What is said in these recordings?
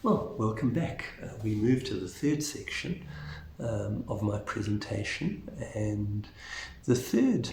Well, welcome back. We move to the third section of my presentation, and the third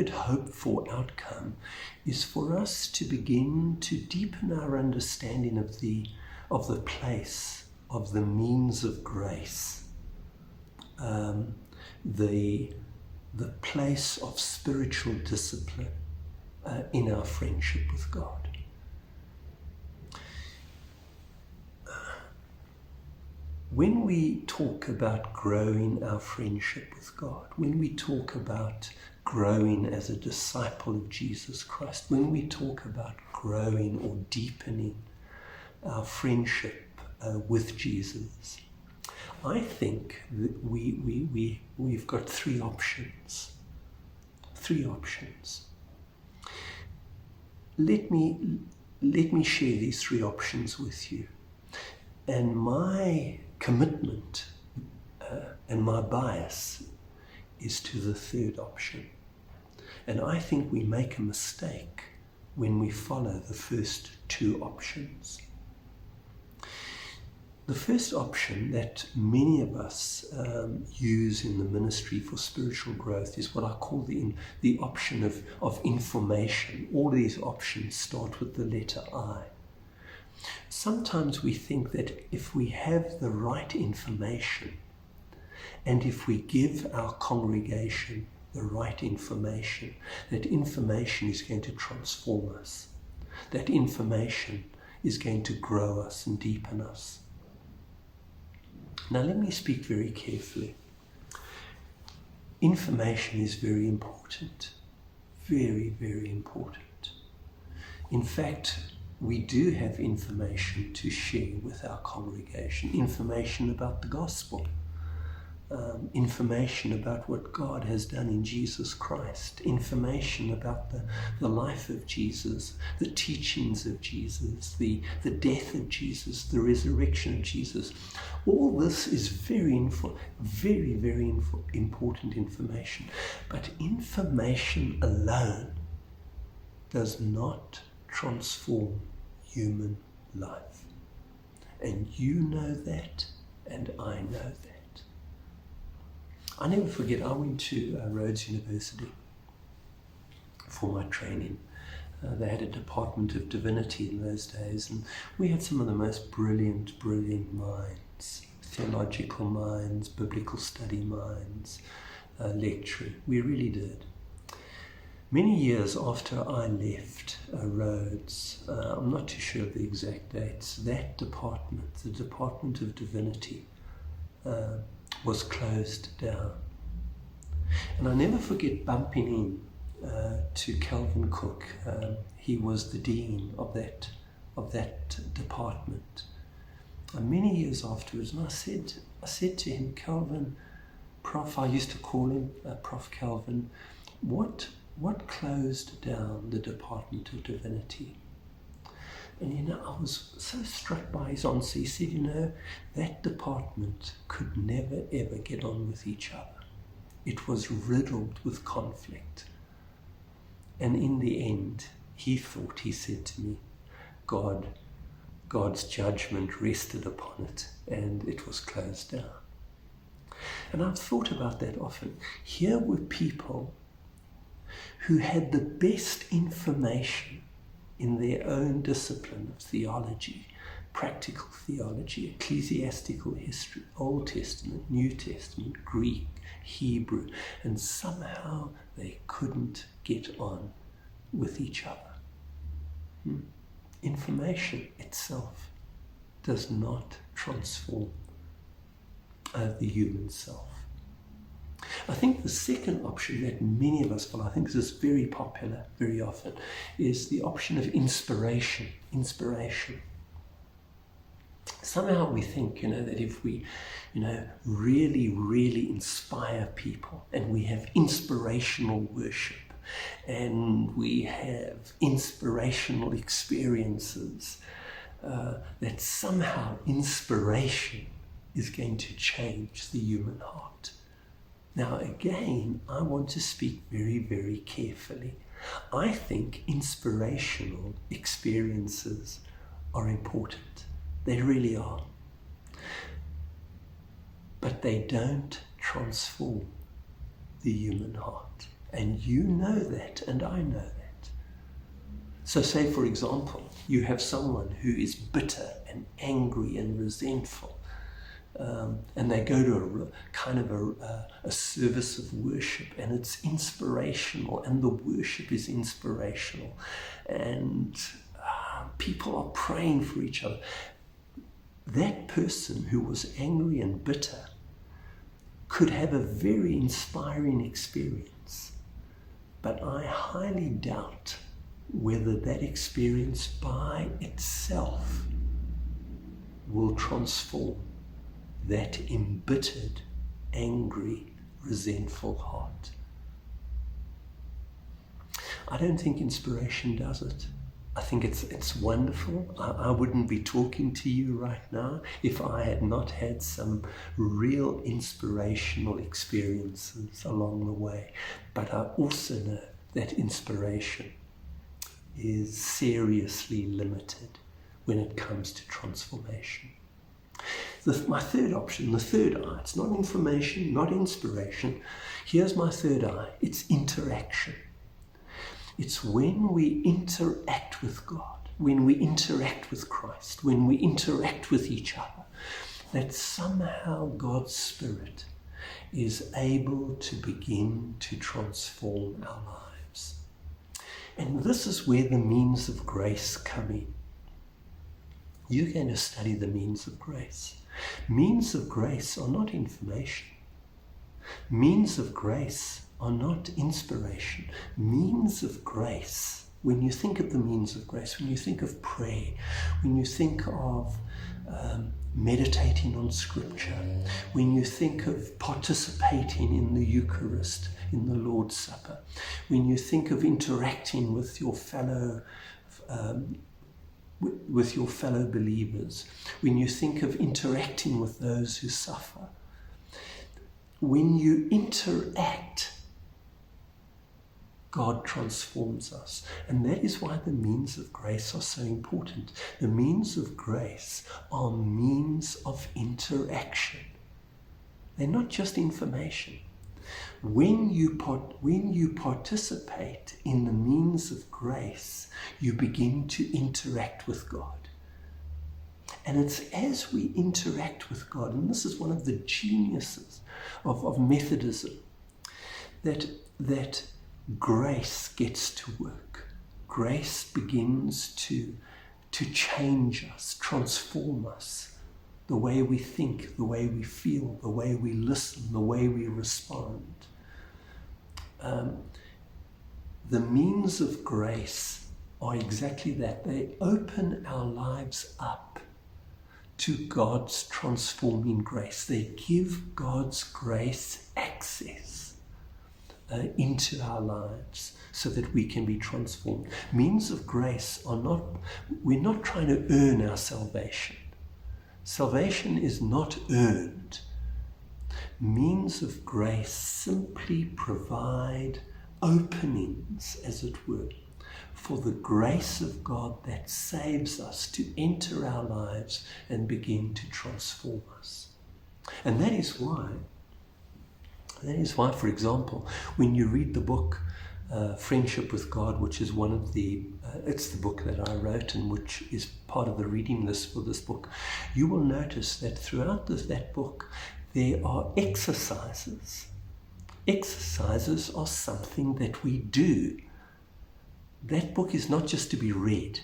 hoped-for outcome is for us to begin to deepen our understanding of the place of the means of grace, the place of spiritual discipline in our friendship with God. When we talk about growing our friendship with God, when we talk about growing as a disciple of Jesus Christ, when we talk about growing or deepening our friendship with Jesus, I think that we've got three options. Let me share these three options with you. And my commitment and my bias is to the third option. And I think we make a mistake when we follow the first two options. The first option that many of us use in the ministry for spiritual growth is what I call the option of information. All these options start with the letter I. Sometimes we think that if we have the right information and if we give our congregation the right information, that information is going to transform us. That information is going to grow us and deepen us. Now let me speak very carefully. Information is very important. Very, very important. In fact, we do have information to share with our congregation, information about the gospel, information about what God has done in Jesus Christ, information about the life of Jesus, the teachings of Jesus, the death of Jesus, the resurrection of Jesus. All this is very important information. But information alone does not transform human life. And you know that, and I know that. I never forget, I went to Rhodes University for my training. They had a department of divinity in those days, and we had some of the most brilliant minds, theological minds, biblical study minds, lecturing. We really did. Many years after I left Rhodes, I'm not too sure of the exact dates, that department, the Department of Divinity, was closed down. And I never forget bumping in to Calvin Cook. He was the dean of that department. And many years afterwards, and I said to him, Calvin, Prof, I used to call him Prof Calvin, what closed down the Department of Divinity? And I was so struck by his answer. He said, that department could never ever get on with each other. It was riddled with conflict. And in the end, he said to me, God's judgment rested upon it, and it was closed down. And I've thought about that often. Here were people who had the best information in their own discipline of theology, practical theology, ecclesiastical history, Old Testament, New Testament, Greek, Hebrew, and somehow they couldn't get on with each other. Information itself does not transform the human self. I think the second option that many of us follow, I think this is very popular very often, is the option of inspiration. Somehow we think, that if we, really inspire people, and we have inspirational worship, and we have inspirational experiences, that somehow inspiration is going to change the human heart. Now again, I want to speak very, very carefully. I think inspirational experiences are important. They really are. But they don't transform the human heart. And you know that, and I know that. So say, for example, you have someone who is bitter and angry and resentful, and they go to a service of worship, and it's inspirational, and the worship is inspirational, and people are praying for each other. That person who was angry and bitter could have a very inspiring experience, but I highly doubt whether that experience by itself will transform that embittered, angry, resentful heart. I don't think inspiration does it. I think it's wonderful. I wouldn't be talking to you right now if I had not had some real inspirational experiences along the way. But I also know that inspiration is seriously limited when it comes to transformation. My third option, the third eye, it's not information, not inspiration. Here's my third eye. It's interaction. It's when we interact with God, when we interact with Christ, when we interact with each other, that somehow God's Spirit is able to begin to transform our lives. And this is where the means of grace come in. You're going to study the means of grace. Means of grace are not information. Means of grace are not inspiration. Means of grace, when you think of the means of grace, when you think of prayer, when you think of meditating on Scripture, when you think of participating in the Eucharist, in the Lord's Supper, when you think of interacting with your fellow believers, when you think of interacting with those who suffer, when you interact, God transforms us. And that is why the means of grace are so important. The means of grace are means of interaction. They're not just information. When you participate in the means of grace, you begin to interact with God. And it's as we interact with God, and this is one of the geniuses of Methodism, that grace gets to work. Grace begins to change us, transform us, the way we think, the way we feel, the way we listen, the way we respond. The means of grace are exactly that. They open our lives up to God's transforming grace. They give God's grace access into our lives so that we can be transformed. Means of grace are not, we're not trying to earn our salvation. Salvation is not earned. Means of grace simply provide openings, as it were, for the grace of God that saves us to enter our lives and begin to transform us. And that is why, for example, when you read the book Friendship with God, which is one of the, it's the book that I wrote and which is part of the reading list for this book, you will notice that throughout that book there are exercises. Exercises are something that we do. That book is not just to be read.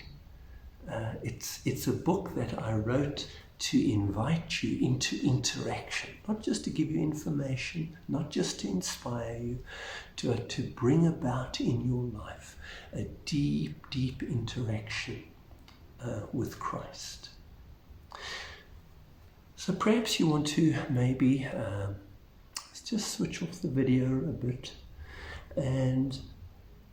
It's a book that I wrote to invite you into interaction, not just to give you information, not just to inspire you, to bring about in your life a deep, deep interaction with Christ. So perhaps you want to maybe just switch off the video a bit and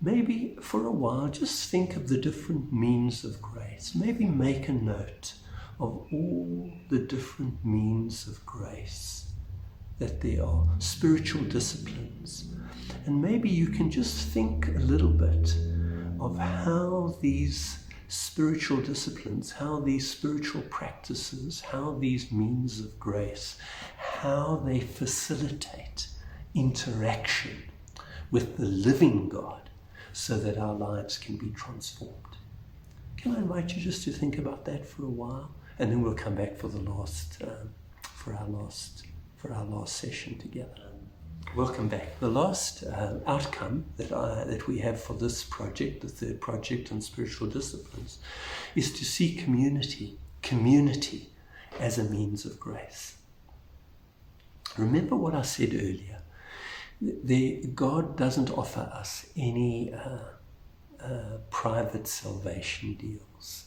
maybe for a while just think of the different means of grace. Maybe make a note of all the different means of grace that there are, spiritual disciplines. And maybe you can just think a little bit of how these spiritual disciplines, how these spiritual practices, how these means of grace, how they facilitate interaction with the living God so that our lives can be transformed. Can I invite you just to think about that for a while, and then we'll come back for the last, for our last session together. Welcome back. The last outcome that we have for this project, the third project on spiritual disciplines, is to see community as a means of grace. Remember what I said earlier. God doesn't offer us any private salvation deals.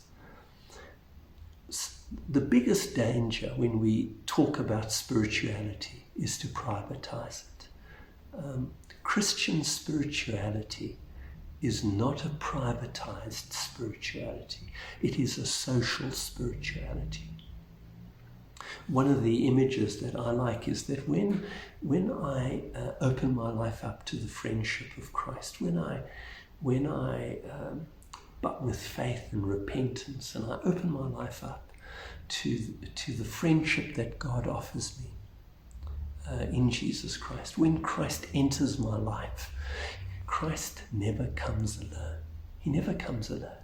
The biggest danger when we talk about spirituality is to privatize it. Christian spirituality is not a privatized spirituality. It is a social spirituality. One of the images that I like is that when I open my life up to the friendship of Christ, but with faith and repentance, and I open my life up to the friendship that God offers me in Jesus Christ. When Christ enters my life, Christ never comes alone. He never comes alone.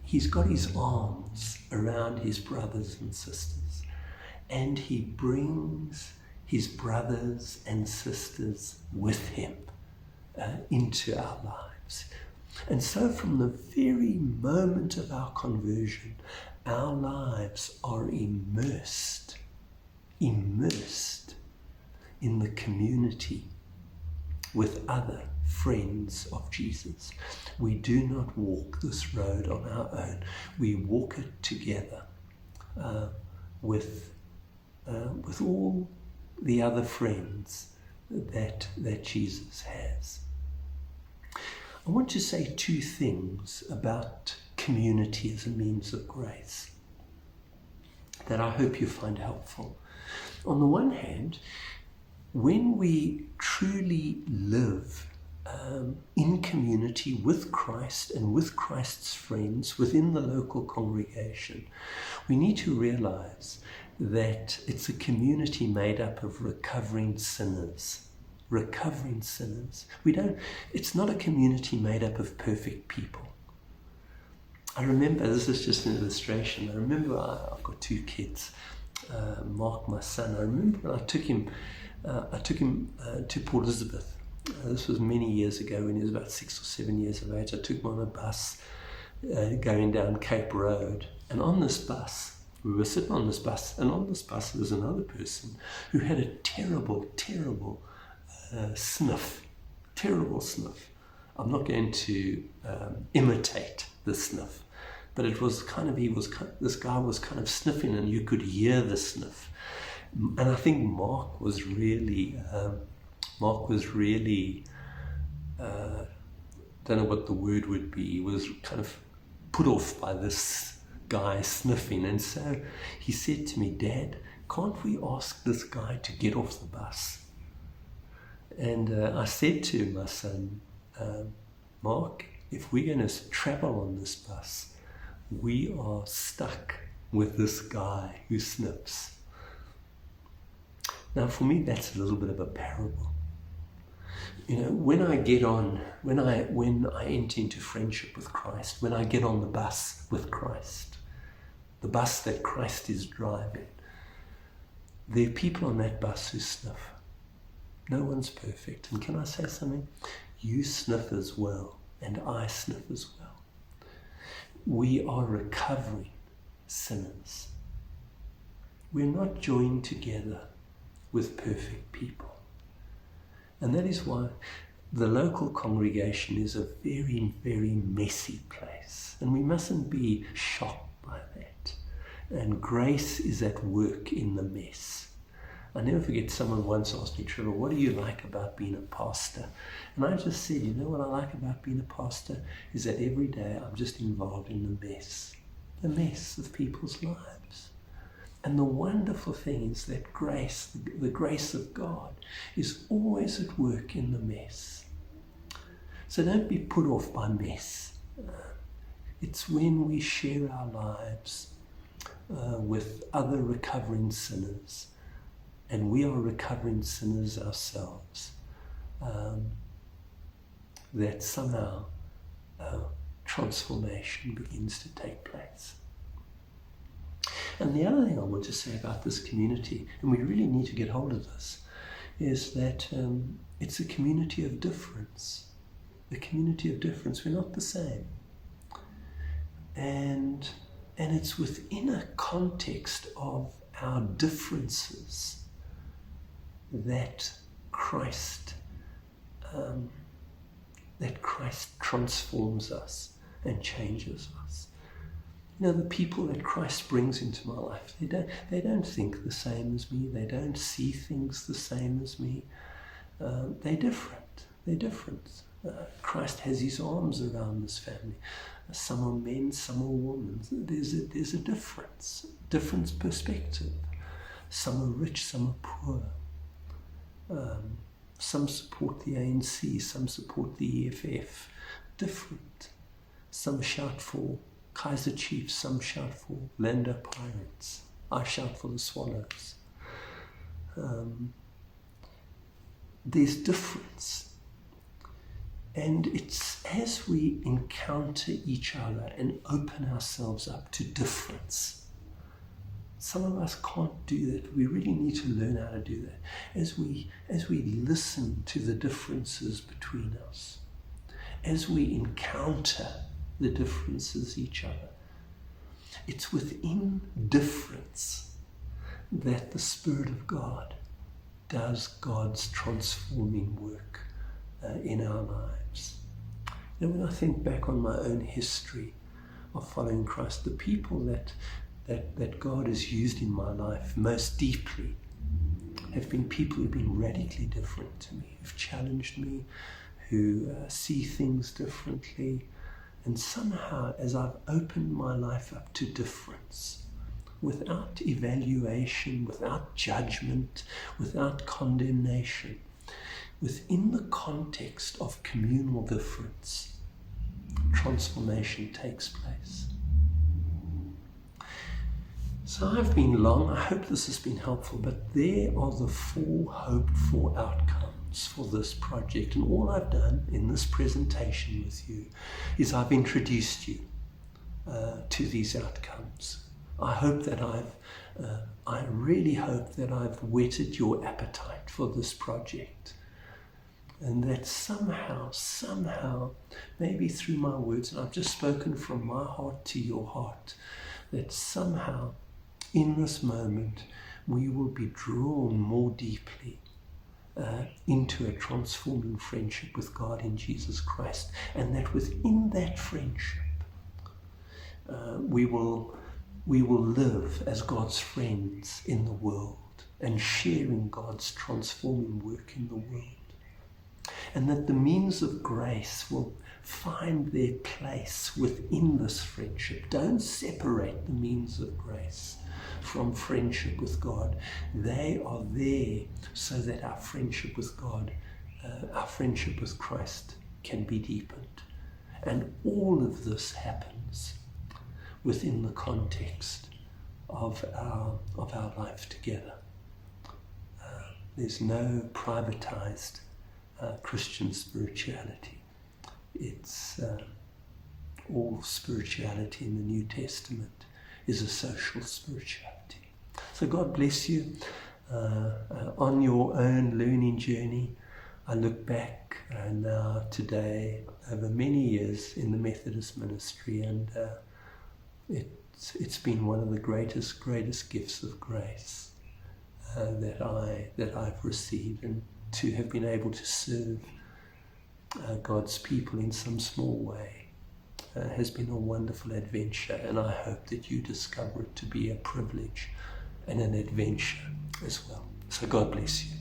He's got his arms around his brothers and sisters, and he brings his brothers and sisters with him into our lives. And so from the very moment of our conversion, our lives are immersed in the community with other friends of Jesus. We do not walk this road on our own. We walk it together with all the other friends that Jesus has. I want to say two things about community as a means of grace that I hope you find helpful. On the one hand, when we truly live in community with Christ and with Christ's friends within the local congregation, we need to realize that it's a community made up of recovering sinners. It's not a community made up of perfect people. I remember, this is just an illustration, I've got two kids, Mark, my son. I remember when I took him to Port Elizabeth. This was many years ago when he was about 6 or 7 years of age. I took him on a bus going down Cape Road. And on this bus, we were sitting on this bus, and on this bus there was another person who had a terrible sniff. Terrible sniff. I'm not going to imitate the sniff, but it was this guy was kind of sniffing, and you could hear the sniff. And I think Mark was really, don't know what the word would be, he was kind of put off by this guy sniffing. And so he said to me, "Dad, can't we ask this guy to get off the bus?" And I said to my son, "Mark, if we're going to travel on this bus, we are stuck with this guy who sniffs." Now, for me, that's a little bit of a parable. You know, when I enter into friendship with Christ, when I get on the bus with Christ, the bus that Christ is driving, there are people on that bus who sniff. No one's perfect. And can I say something? You sniff as well, and I sniff as well. We are recovering sinners. We're not joined together with perfect people. And that is why the local congregation is a very, very messy place. And we mustn't be shocked by that. And grace is at work in the mess. I never forget, someone once asked me, "Trevor, what do you like about being a pastor?" And I just said, you know what I like about being a pastor is that every day I'm just involved in the mess of people's lives. And the wonderful thing is that grace, the grace of God, is always at work in the mess. So don't be put off by mess. It's when we share our lives with other recovering sinners, and we are recovering sinners ourselves, that somehow transformation begins to take place. And the other thing I want to say about this community, and we really need to get hold of this, is that it's a community of difference. A community of difference. We're not the same. And it's within a context of our differences that Christ transforms us and changes us. You know, the people that Christ brings into my life, they don't think the same as me. They don't see things the same as me. They're different. They're different. Christ has his arms around this family. Some are men, some are women. There's a difference perspective. Some are rich, some are poor. Some support the ANC, some support the EFF. Different. Some shout for Kaiser Chiefs, some shout for Lando Pirates. I shout for the Swallows. There's difference. And it's as we encounter each other and open ourselves up to difference. Some of us can't do that. We really need to learn how to do that. As we listen to the differences between us, as we encounter the differences each other, it's within difference that the Spirit of God does God's transforming work in our lives. And when I think back on my own history of following Christ, the people that God has used in my life most deeply have been people who've been radically different to me, who've challenged me, who see things differently. And somehow, as I've opened my life up to difference, without evaluation, without judgment, without condemnation, within the context of communal difference, transformation takes place. So I've been long, I hope this has been helpful, but there are the 4 hoped for outcomes for this project. And all I've done in this presentation with you is I've introduced you to these outcomes. I hope that I really hope that I've whetted your appetite for this project. And that somehow, maybe through my words, and I've just spoken from my heart to your heart, that somehow in this moment we will be drawn more deeply into a transforming friendship with God in Jesus Christ, and that within that friendship we will live as God's friends in the world and sharing God's transforming work in the world. And that the means of grace will find their place within this friendship. Don't separate the means of grace from friendship with God. They are there so that our friendship with God, our friendship with Christ can be deepened. And all of this happens within the context of our life together. There's no privatized Christian spirituality. It's all spirituality in the New Testament is a social spirituality. So God bless you on your own learning journey. I look back now today over many years in the Methodist ministry, and it's been one of the greatest gifts of grace that I've received, and to have been able to serve God's people in some small way has been a wonderful adventure, and I hope that you discover it to be a privilege and an adventure as well. So God bless you.